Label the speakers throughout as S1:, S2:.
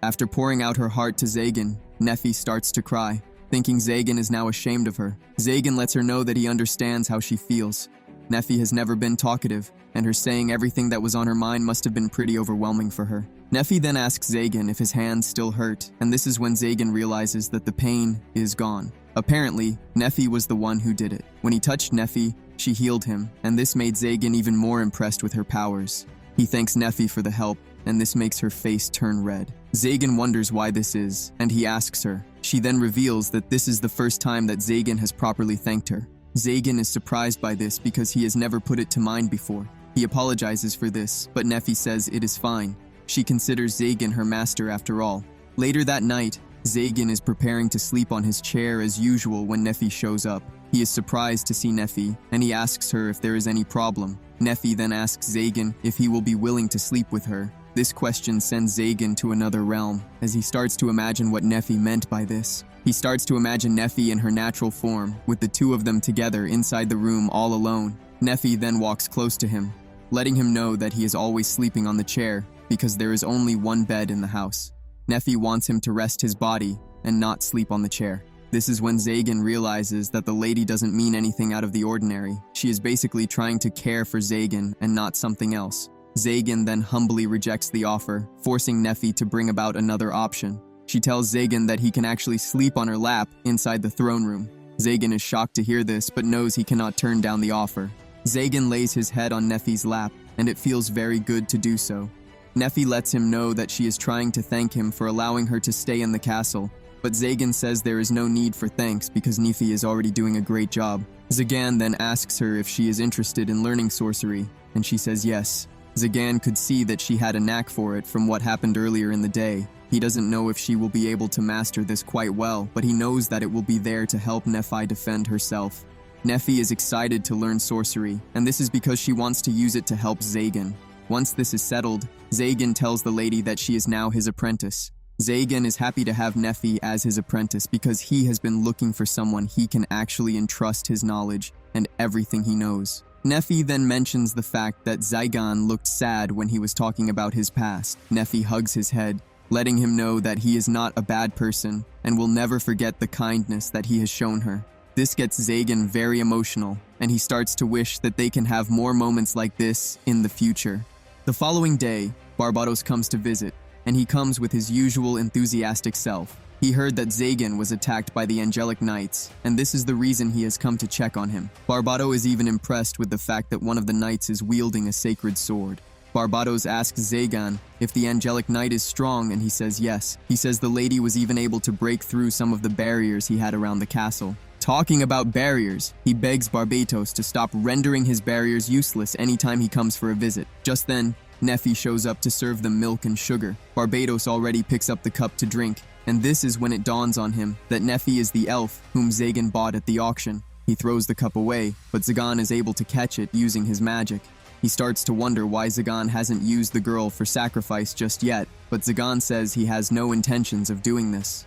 S1: After pouring out her heart to Zagan, Nephie starts to cry, thinking Zagan is now ashamed of her. Zagan lets her know that he understands how she feels. Nephie has never been talkative, and her saying everything that was on her mind must have been pretty overwhelming for her. Nephie then asks Zagan if his hands still hurt, and this is when Zagan realizes that the pain is gone. Apparently, Nephie was the one who did it. When he touched Nephie, she healed him, and this made Zagan even more impressed with her powers. He thanks Nephie for the help, and this makes her face turn red. Zagan wonders why this is, and he asks her. She then reveals that this is the first time that Zagan has properly thanked her. Zagan is surprised by this because he has never put it to mind before. He apologizes for this, but Nephie says it is fine. She considers Zagan her master after all. Later that night, Zagan is preparing to sleep on his chair as usual when Nephie shows up. He is surprised to see Nephie, and he asks her if there is any problem. Nephie then asks Zagan if he will be willing to sleep with her. This question sends Zagan to another realm, as he starts to imagine what Nephie meant by this. He starts to imagine Nephie in her natural form, with the two of them together inside the room all alone. Nephie then walks close to him, letting him know that he is always sleeping on the chair, because there is only one bed in the house. Nephie wants him to rest his body and not sleep on the chair. This is when Zagan realizes that the lady doesn't mean anything out of the ordinary. She is basically trying to care for Zagan and not something else. Zagan then humbly rejects the offer, forcing Nephie to bring about another option. She tells Zagan that he can actually sleep on her lap inside the throne room. Zagan is shocked to hear this, but knows he cannot turn down the offer. Zagan lays his head on Nephie's lap, and it feels very good to do so. Nephie lets him know that she is trying to thank him for allowing her to stay in the castle, but Zagan says there is no need for thanks because Nephie is already doing a great job. Zagan then asks her if she is interested in learning sorcery, and she says yes. Zagan could see that she had a knack for it from what happened earlier in the day. He doesn't know if she will be able to master this quite well, but he knows that it will be there to help Nephie defend herself. Nephie is excited to learn sorcery, and this is because she wants to use it to help Zagan. Once this is settled, Zagan tells the lady that she is now his apprentice. Zagan is happy to have Nephie as his apprentice because he has been looking for someone he can actually entrust his knowledge and everything he knows. Nephie then mentions the fact that Zagan looked sad when he was talking about his past. Nephie hugs his head, letting him know that he is not a bad person and will never forget the kindness that he has shown her. This gets Zagan very emotional, and he starts to wish that they can have more moments like this in the future. The following day, Barbatos comes to visit, and he comes with his usual enthusiastic self. He heard that Zagan was attacked by the angelic knights, and this is the reason he has come to check on him. Barbatos is even impressed with the fact that one of the knights is wielding a sacred sword. Barbatos asks Zagan if the angelic knight is strong, and he says yes. He says the lady was even able to break through some of the barriers he had around the castle. Talking about barriers, he begs Barbatos to stop rendering his barriers useless anytime he comes for a visit. Just then, Nephie shows up to serve them milk and sugar. Barbatos already picks up the cup to drink, and this is when it dawns on him that Nephie is the elf whom Zagan bought at the auction. He throws the cup away, but Zagan is able to catch it using his magic. He starts to wonder why Zagan hasn't used the girl for sacrifice just yet, but Zagan says he has no intentions of doing this.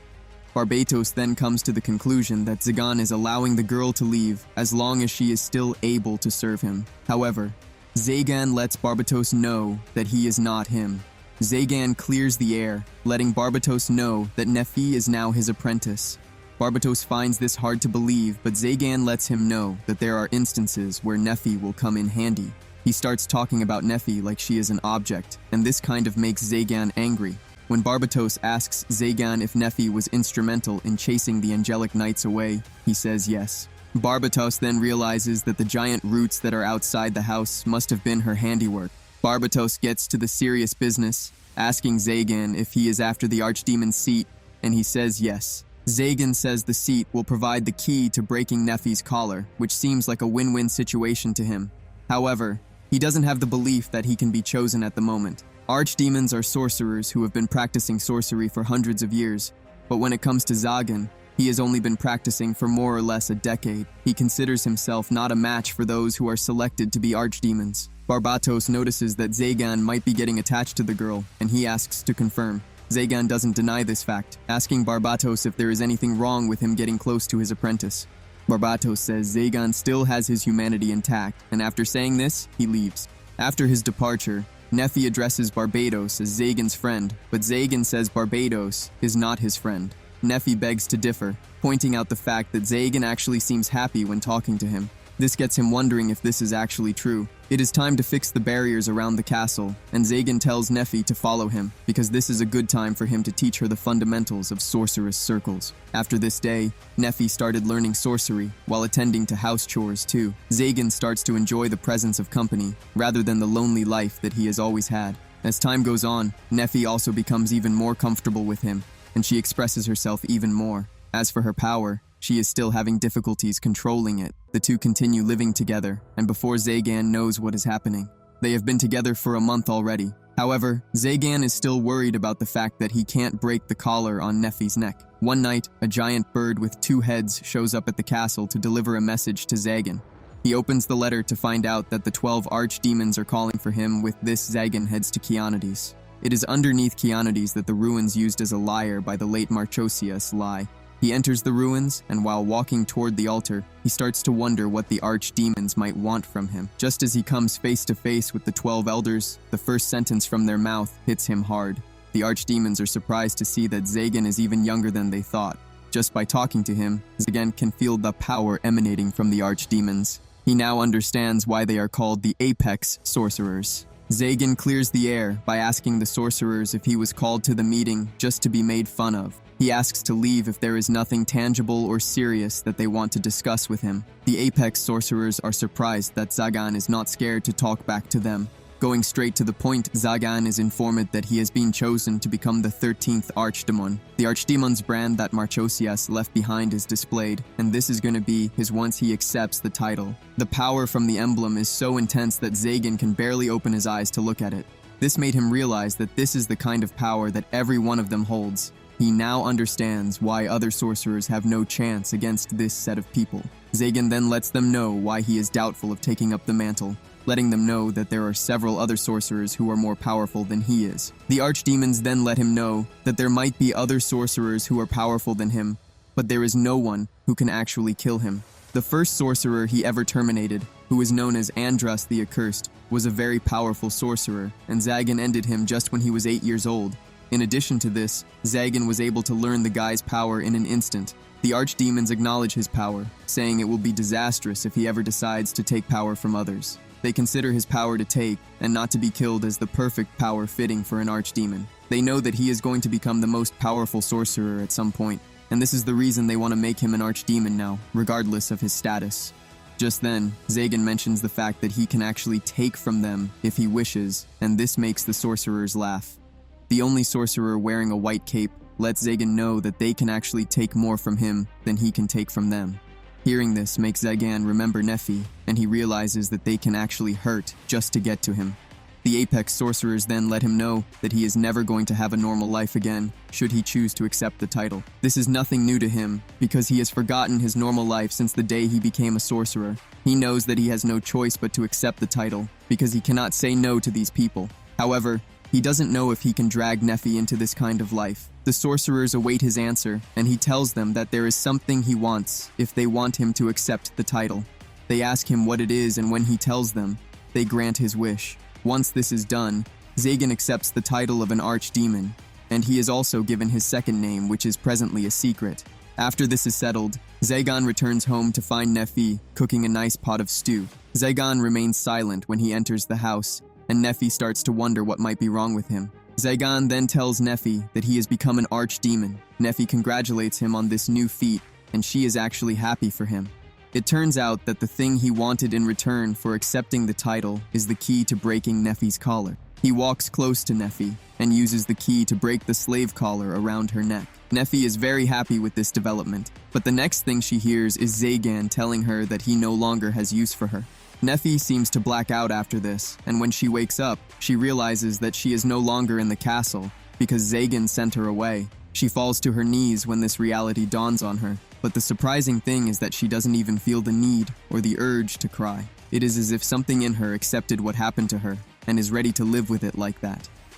S1: Barbatos then comes to the conclusion that Zagan is allowing the girl to leave as long as she is still able to serve him. However, Zagan lets Barbatos know that he is not him. Zagan clears the air, letting Barbatos know that Nephie is now his apprentice. Barbatos finds this hard to believe, but Zagan lets him know that there are instances where Nephie will come in handy. He starts talking about Nephie like she is an object, and this kind of makes Zagan angry. When Barbatos asks Zagan if Nephie was instrumental in chasing the angelic knights away, he says yes. Barbatos then realizes that the giant roots that are outside the house must have been her handiwork. Barbatos gets to the serious business, asking Zagan if he is after the archdemon's seat, and he says yes. Zagan says the seat will provide the key to breaking Nephie's collar, which seems like a win-win situation to him. However, he doesn't have the belief that he can be chosen at the moment. Archdemons are sorcerers who have been practicing sorcery for hundreds of years, but when it comes to Zagan, he has only been practicing for more or less a decade. He considers himself not a match for those who are selected to be archdemons. Barbatos notices that Zagan might be getting attached to the girl, and he asks to confirm. Zagan doesn't deny this fact, asking Barbatos if there is anything wrong with him getting close to his apprentice. Barbatos says Zagan still has his humanity intact, and after saying this, he leaves. After his departure, Nephie addresses Barbatos as Zagan's friend, but Zagan says Barbatos is not his friend. Nephie begs to differ, pointing out the fact that Zagan actually seems happy when talking to him. This gets him wondering if this is actually true. It is time to fix the barriers around the castle, and Zagan tells Nephie to follow him, because this is a good time for him to teach her the fundamentals of sorceress circles. After this day, Nephie started learning sorcery, while attending to house chores too. Zagan starts to enjoy the presence of company, rather than the lonely life that he has always had. As time goes on, Nephie also becomes even more comfortable with him, and she expresses herself even more. As for her power, she is still having difficulties controlling it. The two continue living together, and before Zagan knows what is happening. They have been together for a month already. However, Zagan is still worried about the fact that he can't break the collar on Nephie's neck. One night, a giant bird with 2 heads shows up at the castle to deliver a message to Zagan. He opens the letter to find out that the 12 archdemons are calling for him. With this, Zagan heads to Chionides. It is underneath Chionides that the ruins used as a lyre by the late Marchosius lie. He enters the ruins, and while walking toward the altar, he starts to wonder what the archdemons might want from him. Just as he comes face to face with the 12 elders, the first sentence from their mouth hits him hard. The archdemons are surprised to see that Zagan is even younger than they thought. Just by talking to him, Zagan can feel the power emanating from the archdemons. He now understands why they are called the apex sorcerers. Zagan clears the air by asking the sorcerers if he was called to the meeting just to be made fun of. He asks to leave if there is nothing tangible or serious that they want to discuss with him. The apex sorcerers are surprised that Zagan is not scared to talk back to them. Going straight to the point, Zagan is informed that he has been chosen to become the 13th archdemon. The archdemon's brand that Marchosius left behind is displayed, and this is going to be his once he accepts the title. The power from the emblem is so intense that Zagan can barely open his eyes to look at it. This made him realize that this is the kind of power that every one of them holds. He now understands why other sorcerers have no chance against this set of people. Zagan then lets them know why he is doubtful of taking up the mantle, letting them know that there are several other sorcerers who are more powerful than he is. The archdemons then let him know that there might be other sorcerers who are powerful than him, but there is no one who can actually kill him. The first sorcerer he ever terminated, who is known as Andras the Accursed, was a very powerful sorcerer, and Zagan ended him just when he was 8 years old. In addition to this, Zagan was able to learn the guy's power in an instant. The archdemons acknowledge his power, saying it will be disastrous if he ever decides to take power from others. They consider his power to take, and not to be killed, as the perfect power fitting for an archdemon. They know that he is going to become the most powerful sorcerer at some point, and this is the reason they want to make him an archdemon now, regardless of his status. Just then, Zagan mentions the fact that he can actually take from them if he wishes, and this makes the sorcerers laugh. The only sorcerer wearing a white cape lets Zagan know that they can actually take more from him than he can take from them. Hearing this makes Zagan remember Nephie, and he realizes that they can actually hurt just to get to him. The apex sorcerers then let him know that he is never going to have a normal life again, should he choose to accept the title. This is nothing new to him, because he has forgotten his normal life since the day he became a sorcerer. He knows that he has no choice but to accept the title, because he cannot say no to these people. However, he doesn't know if he can drag Nephie into this kind of life. The sorcerers await his answer, and he tells them that there is something he wants if they want him to accept the title. They ask him what it is, and when he tells them, they grant his wish. Once this is done, Zagan accepts the title of an archdemon, and he is also given his second name, which is presently a secret. After this is settled, Zagan returns home to find Nephie cooking a nice pot of stew. Zagan remains silent when he enters the house, and Nephie starts to wonder what might be wrong with him. Zagan then tells Nephie that he has become an archdemon. Nephie congratulates him on this new feat, and she is actually happy for him. It turns out that the thing he wanted in return for accepting the title is the key to breaking Nephie's collar. He walks close to Nephie and uses the key to break the slave collar around her neck. Nephie is very happy with this development, but the next thing she hears is Zagan telling her that he no longer has use for her. Nephie seems to black out after this, and when she wakes up, she realizes that she is no longer in the castle because Zagan sent her away. She falls to her knees when this reality dawns on her, but the surprising thing is that she doesn't even feel the need or the urge to cry. It is as if something in her accepted what happened to her and is ready to live with it like that.